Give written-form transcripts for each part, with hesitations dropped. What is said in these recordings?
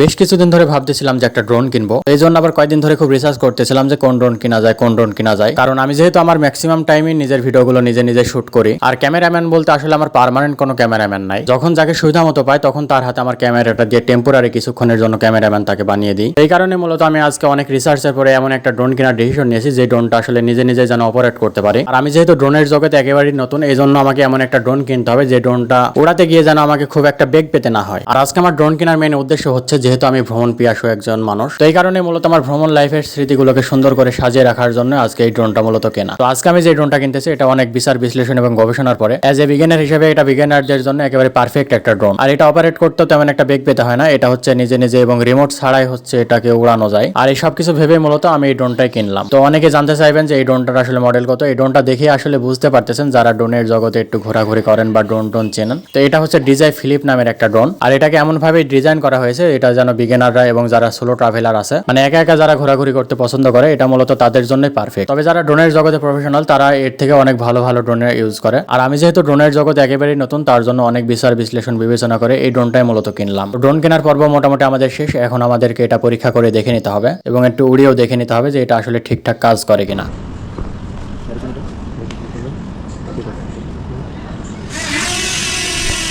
বেশ কিছুদিন ধরে ভাবতেছিলাম যে একটা ড্রোন কিনবো। এই জন্য আবার কয়েকদিন ধরে খুব রিসার্চ করতেছিলাম যে কোন ড্রোন কিনা যায়। কারণ আমি যেহেতু আমার ম্যাক্সিমাম টাইমই নিজের ভিডিওগুলো নিজে নিজে শুট করি, আর ক্যামেরাম্যান বলতে আসলে আমার পার্মানেন্ট কোনো ক্যামেরাম্যান নাই। যখন যাকে সুবিধা মতো পায় তখন তার হাতে আমার ক্যামেরাটা দিয়ে টেম্পোরারি কিছুক্ষণের জন্য ক্যামেরাম্যান তাকে বানিয়ে দিই। এই কারণে মূলত আমি আজকে অনেক রিসার্চের পরে এমন একটা ড্রোন কেনার ডিসিশন নিয়েছি যে ড্রোনটা আসলে নিজে নিজে যেন অপারেট করতে পারে। আর আমি যেহেতু ড্রোনের জগতে একেবারেই নতুন, এই জন্য আমাকে এমন একটা ড্রোন কিনতে হবে যে ড্রোনটা উড়াতে গিয়ে যেন আমাকে খুব একটা বেগ পেতে না হয়। আর আজকে আমার ড্রোন কেনার মেইন উদ্দেশ্য হচ্ছে, যেহেতু আমি ভ্রমণ পিয়াসু একজন মানুষ, তো এই কারণে মূলত আমার ভ্রমণ লাইফের স্মৃতিগুলোকে সুন্দর করে সাজিয়ে রাখার জন্য আজকে এই ড্রোনটা মূলত কেনা। তো আজকে আমি যে ড্রোনটা কিনতেছি এটা অনেক বিচার বিশ্লেষণ এবং গবেষণার পরে এজ এ বিগিনার হিসেবে এটা বিগিনারদের জন্য একেবারে পারফেক্ট একটা ড্রোন। আর এটা অপারেট করতে তেমন একটা বেগ পেতে হয় না, এটা হচ্ছে নিজে নিজে এবং রিমোট ছাড়াই হচ্ছে এটাকে উড়ানো যায়। আর এই সবকিছু ভেবে মূলত আমি এই ড্রোনটাই কিনলাম। তো অনেকে জানতে চাইবেন যে এই ড্রোনটার আসলে মডেল কত। এই ড্রোনটা দেখে আসলে বুঝতে পারতেছেন যারা ড্রোনের জগতে একটু ঘোরাঘুরি করেন বা ড্রোন চেনেন। তো এটা হচ্ছে ডিজাই ফিলিপ নামের একটা ড্রোন। আর এটাকে এমন ভাবে ডিজাইন করা হয়েছে এটা যেন বিগিনাররা এবং যারা সোলো ট্রাভেলার আছে, মানে একা একা যারা ঘোরাঘুরি করতে পছন্দ করে, এটা মূলত তাদের জন্যই পারফেক্ট। তবে যারা ড্রোনের জগতে প্রফেশনাল তারা এর থেকে অনেক ভালো ভালো ড্রোনের ইউজ করে। আর আমি যেহেতু ড্রোনের জগতে একেবারেই নতুন, তার জন্য অনেক বিচার বিশ্লেষণ বিবেচনা করে এই ড্রোনটাই মূলত কিনলাম। ড্রোন কেনার পর্ব মোটামুটি আমাদের শেষ। এখন আমাদেরকে এটা পরীক্ষা করে দেখে নিতে হবে এবং একটু উড়িয়েও দেখে নিতে হবে যে এটা আসলে ঠিকঠাক কাজ করে কিনা।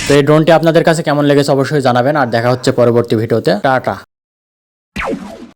তো এই ড্রোনটি আপনাদের কাছে কেমন লেগেছে অবশ্যই জানাবেন। আর দেখা হচ্ছে পরবর্তী ভিডিওতে। টাটা।